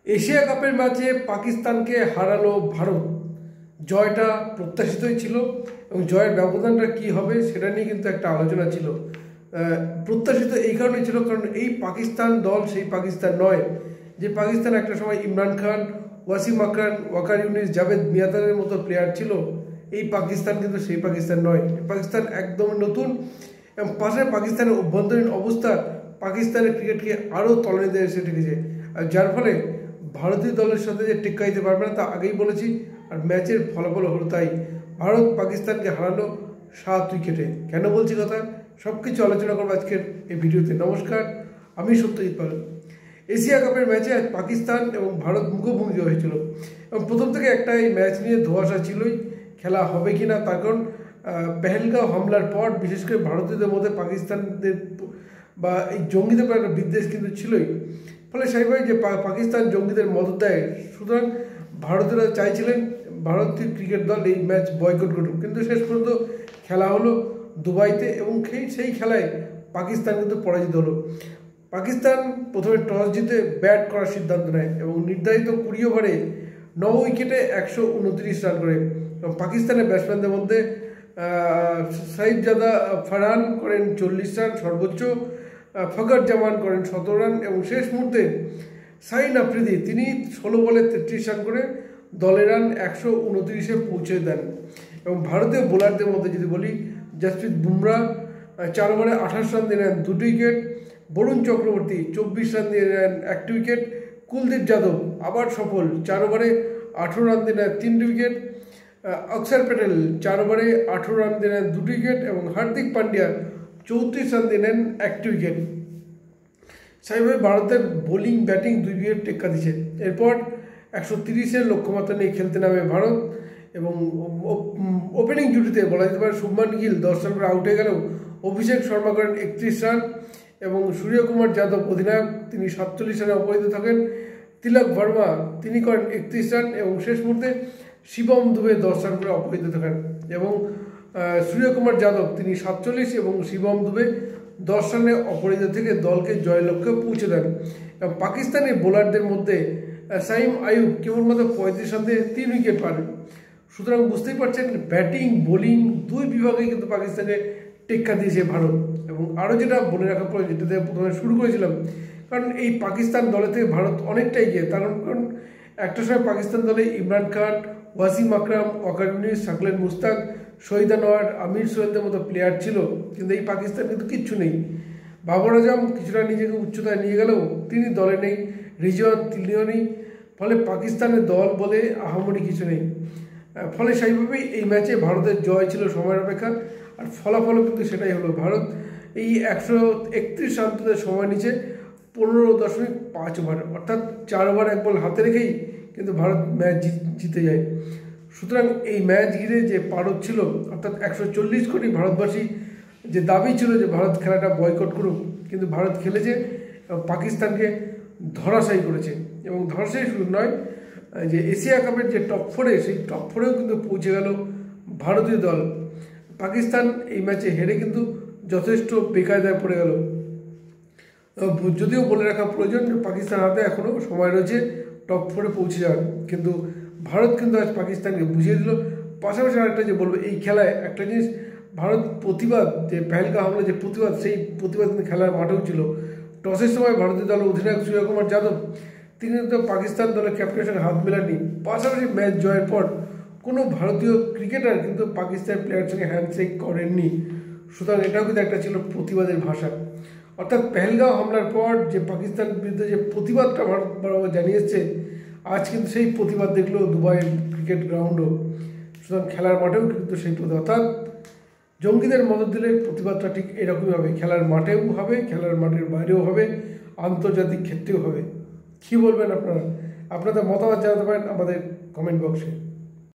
Asia কাপের ম্যাচে পাকিস্তানকে হারালো ভারত। জয়টা প্রত্যাশিতই ছিল এবং জয়ের ব্যবধানটা কী হবে সেটা নিয়ে কিন্তু একটা আলোচনা ছিল। প্রত্যাশিত এই কারণেই ছিল কারণ এই পাকিস্তান দল সেই পাকিস্তান নয় যে পাকিস্তান একটা সময় ইমরান খান, ওয়াসিম আকরাম, ওয়াকার ইউনিস, জাভেদ মিয়াঁদাদের মতো প্লেয়ার ছিল। এই পাকিস্তান কিন্তু সেই পাকিস্তান নয়। পাকিস্তান একদম নতুন এবং পাশাপাশি পাকিস্তানের অভ্যন্তরীণ অবস্থা পাকিস্তানের ক্রিকেটকে আরও তলানিতে এসে ঠেকেছে, আর যার ফলে ভারতীয় দলের সাথে যে টেক্কা দিতে পারবে না তা আগেই বলেছি। আর ম্যাচের ফলাফল হলো তাই, ভারত পাকিস্তানকে হারালো 7 উইকেটে। কেন বলছি কথা, সব কিছু আলোচনা করবো আজকের এই ভিডিওতে। নমস্কার, আমি সত্যজিৎ পাল। এশিয়া কাপের ম্যাচে আজ পাকিস্তান এবং ভারত মুখোমুখি হয়েছিল এবং প্রথম থেকে একটা এই ম্যাচ নিয়ে ধোঁয়াশা ছিলই, খেলা হবে কি না। তার কারণ পেহেলগাঁও হামলার পর বিশেষ করে ভারতীয়দের মধ্যে পাকিস্তানদের বা এই জঙ্গিদের একটা বিদ্বেষ কিন্তু ছিলই। ফলে স্বাভাবিক যে পাকিস্তান জঙ্গিদের মদত দেয়, সুতরাং ভারতীয়রা চাইছিলেন ভারতীয় ক্রিকেট দল এই ম্যাচ বয়কট করুক। কিন্তু শেষ পর্যন্ত খেলা হলো দুবাইতে এবং সেই খেলায় পাকিস্তান কিন্তু পরাজিত হলো। পাকিস্তান প্রথমে টস জিতে ব্যাট করার সিদ্ধান্ত নেয় এবং নির্ধারিত 20 ওভারে 9 উইকেটে 129 রান করে। এবং পাকিস্তানের ব্যাটসম্যানদের মধ্যে সাইফজাদা ফারহান করেন 40 রান সর্বোচ্চ, ফখর জামান করেন 17 রান এবং শেষ মুহূর্তে শাহিন আফ্রিদি তিনি 16 বলে 33 রান করে দলের রান 129-এ পৌঁছে দেন। এবং ভারতীয় বোলারদের মধ্যে যদি বলি, জসপ্রীত বুমরা 4 ওভারে 28 রান দিয়ে নেন 2 উইকেট, বরুণ চক্রবর্তী 24 রান দিয়ে নেন 1 উইকেট, কুলদীপ যাদব আবার সফল 4 ওভারে 18 রান দিয়ে নেন 3 উইকেট, অক্ষর প্যাটেল 4 ওভারে 18 রান দিয়ে নেন 2 উইকেট এবং হার্দিক পান্ডিয়া 34 রান দিয়ে নেন 1 উইকেট। স্বাভাবিকভাবে ভারতের বোলিং ব্যাটিং 2 উইকেট টেক্কা দিচ্ছে। এরপর 130-এর লক্ষ্যমাত্রা নিয়ে খেলতে নামে ভারত এবং ওপেনিং জুটিতে বলা যেতে পারে শুভমান গিল 10 রান করে আউট হয়ে গেলেও অভিষেক শর্মা করেন 31 রান এবং সূর্যকুমার যাদব অধিনায়ক তিনি 47 রানে অপরাজিত থাকেন। তিলক ভার্মা তিনি করেন 31 রান এবং শেষ মুহূর্তে শিবম দুবে 10 রান করে অপরাজিত থাকেন এবং সূর্যকুমার যাদব তিনি 47 এবং শিবম দুবে 10 রানে অপরাজিত থেকে দলকে জয়ের লক্ষ্যে পৌঁছে দেন। এবং পাকিস্তানের বোলারদের মধ্যে সাইম আইয়ুব কেবলমাত্র 35 রান দিয়ে 3 উইকেট পান। সুতরাং বুঝতেই পারছেন ব্যাটিং বোলিং 2 বিভাগেই কিন্তু পাকিস্তানকে টেক্কা দিয়েছে ভারত। এবং আরও যেটা বলে রাখা প্রয়োজন, যেটাতে প্রথমে শুরু করেছিলাম, কারণ এই পাকিস্তান দলে থেকে ভারত অনেকটাই গিয়ে, কারণ একটা সময় পাকিস্তান দলে ইমরান খান, ওয়াসিম আকরাম, ওয়াকার ইউনিস, শাকলেন মুস্তাক, শহীদ আনোয়ার, আমির সোহেলদের মতো প্লেয়ার ছিল। কিন্তু এই পাকিস্তান কিন্তু কিচ্ছু নেই। বাবর আজম কিছুটা নিজেকে উচ্চতায় নিয়ে গেলেও তিনি দলে নেই, রিজওয়ান তিনিও নেই। ফলে পাকিস্তানের দল বলে আহামরি কিছু নেই। ফলে সেইভাবেই এই ম্যাচে ভারতের জয় ছিল সময়ের অপেক্ষা, আর ফলাফলও কিন্তু সেটাই হলো। ভারত এই 131 রান তুলতে সময় নিচ্ছে 15.5 ওভার, অর্থাৎ 4 ওভার 1 বল হাতে রেখেই কিন্তু ভারত ম্যাচ জিতে যায়। সুতরাং এই ম্যাচ ঘিরে যে পারদ ছিল, অর্থাৎ 140 কোটি ভারতবাসী যে দাবি ছিল যে ভারত খেলাটা বয়কট করুক, কিন্তু ভারত খেলেছে এবং পাকিস্তানকে ধরাশায়ী করেছে। এবং ধরাশায়ী শুধু নয়, যে এশিয়া কাপের যে টপ 4-এ সেই টপ 4-এও কিন্তু পৌঁছে গেল ভারতীয় দল। পাকিস্তান এই ম্যাচে হেরে কিন্তু যথেষ্ট বেকায়দায় পড়ে গেল। যদিও বলে রাখা প্রয়োজন যে পাকিস্তান হাতে এখনও সময় রয়েছে টপ 4-এ পৌঁছে যাওয়ার, কিন্তু ভারত কিন্তু আজ পাকিস্তানকে বুঝিয়ে দিল। পাশাপাশি আরেকটা যে বলবো, এই খেলায় একটা জিনিস ভারত প্রতিবাদ, যে পেহেলগাঁও হামলা যে প্রতিবাদ, সেই প্রতিবাদ কিন্তু খেলার মাঠেও ছিল। টসের সময় ভারতীয় দলের অধিনায়ক সূর্যকুমার যাদব তিনি কিন্তু পাকিস্তান দলের ক্যাপ্টেনের সঙ্গে হাত মেলাননি। পাশাপাশি ম্যাচ জয়ের পর কোনো ভারতীয় ক্রিকেটার কিন্তু পাকিস্তান প্লেয়ারের সঙ্গে হ্যান্ডশেক করেননি। সুতরাং এটাও কিন্তু একটা ছিল প্রতিবাদের ভাষা। অর্থাৎ পেহেলগাঁও হামলার পর যে পাকিস্তানের বিরুদ্ধে যে প্রতিবাদটা ভারত বরাবর জানিয়ে এসছে, আজ কিন্তু সেই প্রতিবাদ দেখলো দুবাইয়ের ক্রিকেট গ্রাউন্ডও। সুতরাং খেলার মাঠেও কিন্তু সেই প্রতিবাদ, অর্থাৎ জঙ্গিদের মদত দিলে প্রতিবাদটা ঠিক এরকমই হবে। খেলার মাঠেও হবে, খেলার মাঠের বাইরেও হবে, আন্তর্জাতিক ক্ষেত্রেও হবে। কী বলবেন আপনারা? আপনাদের মতামত জানাতে পারেন আমাদের কমেন্ট বক্সে।